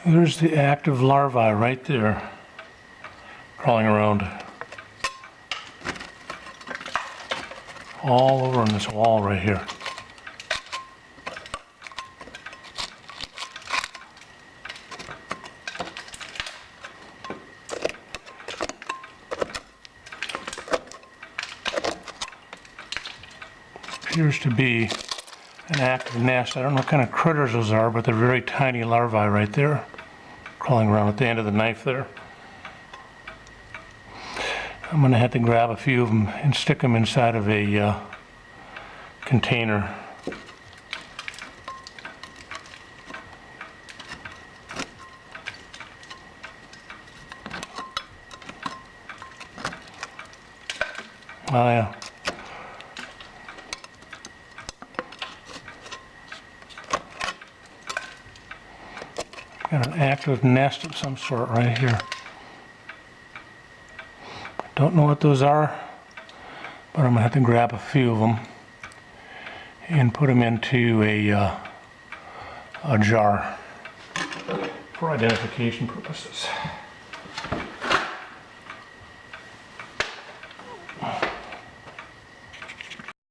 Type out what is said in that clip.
There's the active larvae right there, crawling around all over on this wall right here. Appears to be an active nest. I don't know what kind of critters those are, but they're very tiny larvae right there, crawling around at the end of the knife there. I'm going to have to grab a few of them and stick them inside of a container. Oh yeah. Got an active nest of some sort right here. Don't know what those are, but I'm gonna have to grab a few of them and put them into a jar for identification purposes.